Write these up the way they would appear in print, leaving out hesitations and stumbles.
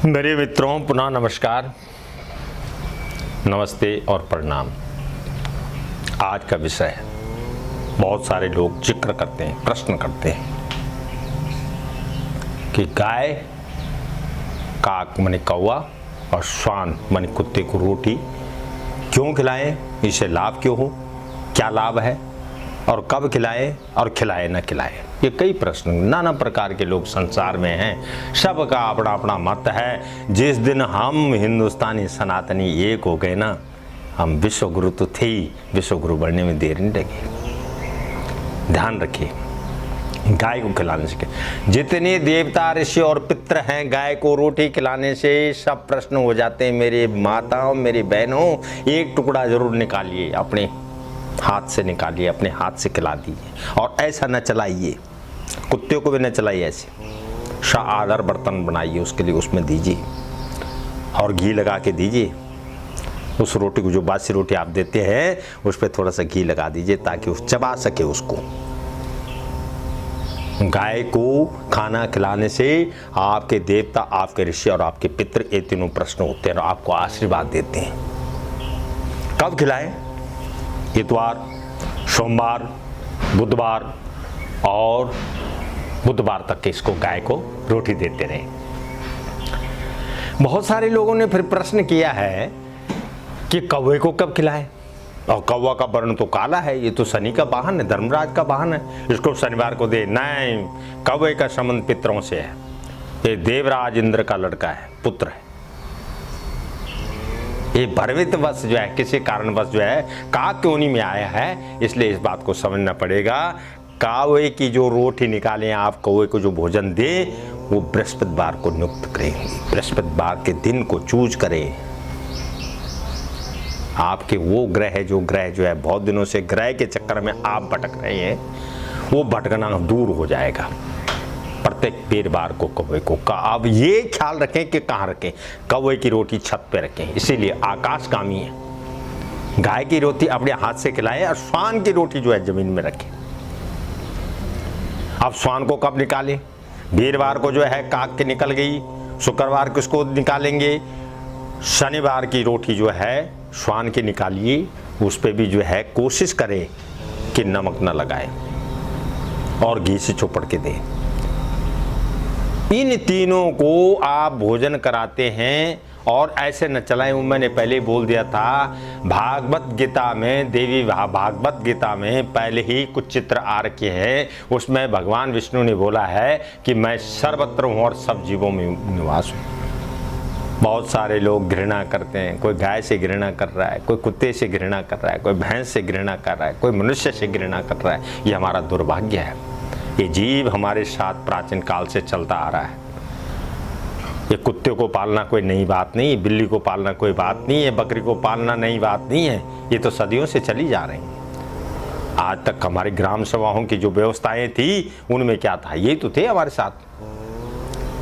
मेरे मित्रों, पुनः नमस्कार, नमस्ते और प्रणाम। आज का विषय है, बहुत सारे लोग जिक्र करते हैं, प्रश्न करते हैं कि गाय, काक माने कौवा और श्वान माने कुत्ते को रोटी क्यों खिलाएं, इससे लाभ क्यों हो, क्या लाभ है और कब खिलाएं और खिलाएं न खिलाएं। ये कई प्रश्न, नाना प्रकार के लोग संसार में हैं, सबका अपना अपना मत है। जिस दिन हम हिंदुस्तानी सनातनी एक हो गए ना, हम विश्व गुरु तो थे ही, विश्व गुरु बनने में देर नहीं लगी। ध्यान रखिए, गाय को खिलाने से, जितने देवता ऋषि और पितृ हैं, गाय को रोटी खिलाने से सब प्रश्न हो जाते हैं। मेरे माताओं, मेरी बहनों, एक टुकड़ा जरूर निकालिए, अपने हाथ से निकालिए, अपने हाथ से खिला दीजिए। और ऐसा न चलाइए, कुत्ते को भी न चलाइए, ऐसे आदर बर्तन बनाइए उसके लिए, उसमें दीजिए और घी लगा के दीजिए। उस रोटी को, जो बासी रोटी आप देते हैं, उस पर थोड़ा सा घी लगा दीजिए ताकि उस चबा सके उसको। गाय को खाना खिलाने से आपके देवता, आपके ऋषि और आपके पितृ, ये तीनों प्रश्न होते हैं और आपको आशीर्वाद देते हैं। कब खिलाएं? इतवार, सोमवार, बुधवार और बुधवार तक इसको, गाय को रोटी देते रहे। बहुत सारे लोगों ने फिर प्रश्न किया है कि कौवे को कब खिलाएं, और कौवा का वर्ण तो काला है, ये तो शनि का वाहन है, धर्मराज का वाहन है, इसको शनिवार को दे। नहीं, कौवे का संबंध पितरों से है। ये देवराज इंद्र का लड़का है, पुत्र है। ये भ्रमितवश जो है, किसी कारणवश जो है काक के योनि में आया है, इसलिए इस बात को समझना पड़ेगा। कौवे की जो रोटी निकालें आप, कौवे को जो भोजन दे, वो बृहस्पतिवार को नियुक्त करें, बृहस्पतिवार के दिन को चूज करें। आपके वो ग्रह, जो ग्रह जो है बहुत दिनों से ग्रह के चक्कर में आप भटक रहे हैं, वो भटकना दूर हो जाएगा। प्रत्येक वीरवार को कौवे को अब ये ख्याल रखें कि कहाँ रखें, कौवे की रोटी छत पे रखें, इसीलिए आकाशगामी है। गाय की रोटी अपने हाथ से खिलाएं और श्वान की रोटी जो है जमीन में रखें। अब श्वान को कब निकालें? वीरवार को जो है काक के निकल गई, शुक्रवार को इसको निकालेंगे, शनिवार की रोटी जो है श्वान की निकालिए। उस पर भी जो है कोशिश करें कि नमक न लगाए और घी से चौपड़ के दें। इन तीनों को आप भोजन कराते हैं और ऐसे न चलाएं। वो मैंने पहले बोल दिया था, भागवत गीता में, देवी भागवत गीता में पहले ही कुछ चित्र आ रखे हैं। उसमें भगवान विष्णु ने बोला है कि मैं सर्वत्र हूँ और सब जीवों में निवास हूँ। बहुत सारे लोग घृणा करते हैं, कोई गाय से घृणा कर रहा है, कोई कुत्ते से घृणा कर रहा है, कोई भैंस से घृणा कर रहा है, कोई मनुष्य से घृणा कर रहा है। ये हमारा दुर्भाग्य है। ये जीव हमारे साथ प्राचीन काल से चलता आ रहा है। ये कुत्ते को पालना कोई नई बात नहीं, बिल्ली को पालना कोई बात नहीं है, बकरी को पालना नई बात नहीं है। ये तो सदियों से चली जा रही हैं। आज तक हमारी ग्राम सभाओं की जो व्यवस्थाएं थी, उनमें क्या था? ये तो थे हमारे साथ,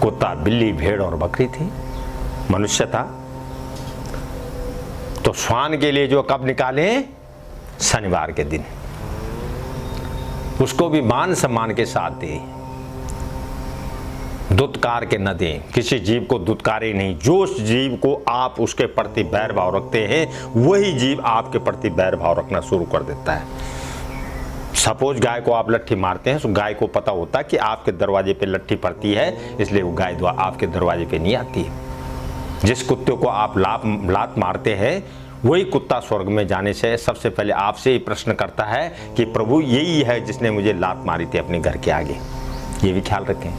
कुत्ता, बिल्ली, भेड़ और बकरी थी, मनुष्य था। तो श्वान के लिए जो कब निकालें? शनिवार के दिन। उसको भी मान सम्मान के साथ दें, दुत्कार के न दें। किसी जीव को दुत्कारे नहीं। जो जीव को आप उसके प्रति बैर भाव रखते हैं, वही जीव आपके प्रति बैर भाव रखना शुरू कर देता है। सपोज गाय को आप लट्ठी मारते हैं, तो गाय को पता होता है कि आपके दरवाजे पे लट्ठी पड़ती है, इसलिए वो गाय आपके दरवाजे पे नहीं आती। जिस कुत्ते को आप लात मारते हैं, वही कुत्ता स्वर्ग में जाने से सबसे पहले आपसे ही प्रश्न करता है कि प्रभु यही है जिसने मुझे लात मारी थी अपने घर के आगे। ये भी ख्याल रखें।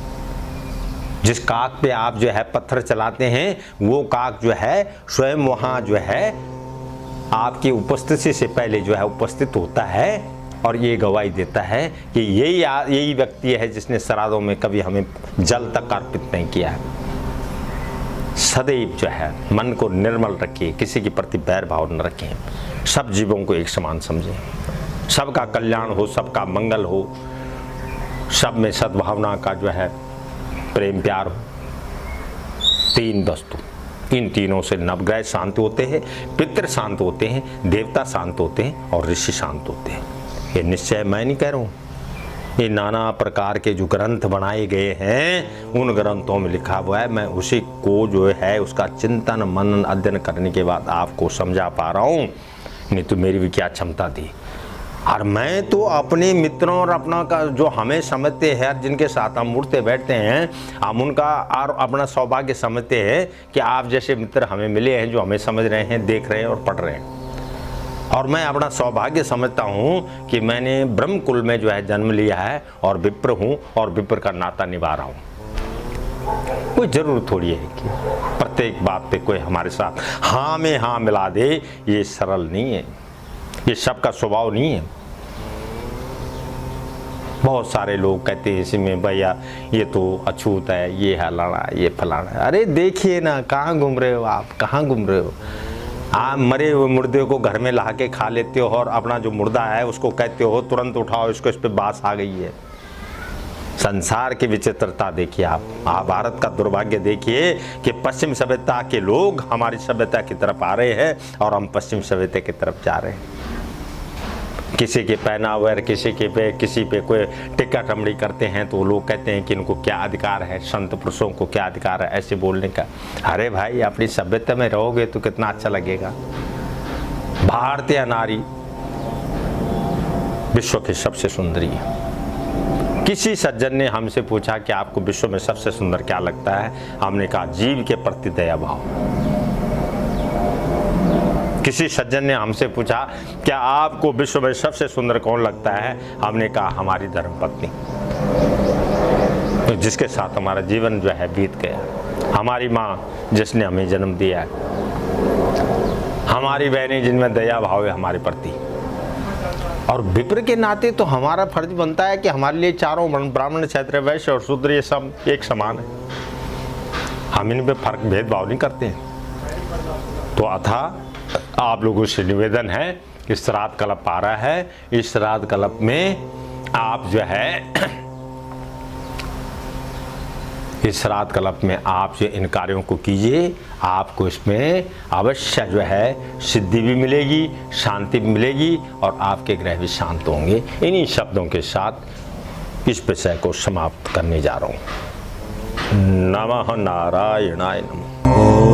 जिस काक पे आप जो है पत्थर चलाते हैं, वो काक जो है स्वयं वहाँ जो है आपकी उपस्थिति से पहले जो है उपस्थित होता है और ये गवाही देता है कि यही व्यक्ति है जिसने श्राद्धों में कभी हमें जल तक अर्पित नहीं किया है। सदैव जो है मन को निर्मल रखिए, किसी के प्रति बैर भाव न रखें, सब जीवों को एक समान समझें, सबका कल्याण हो, सबका मंगल हो, सब में सद्भावना का जो है प्रेम प्यार हो। तीन वस्तु, इन तीनों से नवग्रह शांत होते हैं, पितृ शांत होते हैं, देवता शांत होते हैं और ऋषि शांत होते हैं। ये निश्चय मैं नहीं कह रहा हूँ, ये नाना प्रकार के जो ग्रंथ बनाए गए हैं उन ग्रंथों में लिखा हुआ है। मैं उसी को जो है उसका चिंतन मनन अध्ययन करने के बाद आपको समझा पा रहा हूँ, नहीं तो मेरी भी क्या क्षमता थी। और मैं तो अपने मित्रों और अपना का जो हमें समझते हैं, जिनके साथ हम उठते बैठते हैं, हम उनका और अपना सौभाग्य समझते हैं कि आप जैसे मित्र हमें मिले हैं जो हमें समझ रहे हैं, देख रहे हैं और पढ़ रहे हैं। और मैं अपना सौभाग्य समझता हूँ कि मैंने ब्रह्म कुल में जो है जन्म लिया है और विप्र हूँ और विप्र का नाता निभा रहा हूँ। कोई जरूरत थोड़ी है कि प्रत्येक बात पे कोई हमारे साथ हाँ में हाँ मिला दे, ये सरल नहीं है, ये सबका स्वभाव नहीं है। बहुत सारे लोग कहते हैं इसमें भैया ये तो अछूत है, ये हलाना, ये फलाना। अरे देखिए ना, कहाँ घूम रहे हो आप, कहाँ घूम रहे हो आप? मरे हुए मुर्दे को घर में ला के खा लेते हो और अपना जो मुर्दा है उसको कहते हो तुरंत उठाओ इसको, इस पे बास आ गई है। संसार की विचित्रता देखिए आप, भारत का दुर्भाग्य देखिए कि पश्चिम सभ्यता के लोग हमारी सभ्यता की तरफ आ रहे हैं और हम पश्चिम सभ्यता की तरफ जा रहे हैं। किसी के पहनावे, किसी पे कोई टिक्का टमड़ी करते हैं तो लोग कहते हैं कि इनको क्या अधिकार है, संत पुरुषों को क्या अधिकार है ऐसे बोलने का। अरे भाई, अपनी सभ्यता में रहोगे तो कितना अच्छा लगेगा। भारतीय नारी विश्व की सबसे सुंदरी है। किसी सज्जन ने हमसे पूछा कि आपको विश्व में सबसे सुंदर क्या लगता है? हमने कहा जीव के प्रति दया भाव। किसी सज्जन ने हमसे पूछा क्या आपको विश्व में सबसे सुंदर कौन लगता है? हमने कहा हमारी धर्मपत्नी, तो जिसके साथ हमारा जीवन जो है बीत गया, हमारी माँ जिसने हमें जन्म दिया है, हमारी बहनें जिनमें दया भाव है हमारे प्रति। और विप्र के नाते तो हमारा फर्ज बनता है कि हमारे लिए चारों ब्राह्मण, क्षत्रिय, वैश्य और शूद्र ये सब एक समान है, हम इनमें फर्क भेदभाव नहीं करते हैं। तो अतः आप लोगों से निवेदन है कि श्राद्ध कल्प आ रहा है, इस श्राद्ध कल्प में आप जो है इस श्राद्ध कल्प में आप जो इन कार्यों को कीजिए, आपको इसमें अवश्य जो है सिद्धि भी मिलेगी, शांति भी मिलेगी और आपके ग्रह भी शांत होंगे। इन्हीं शब्दों के साथ इस विषय को समाप्त करने जा रहा हूँ। नमः नारायणाय नमः।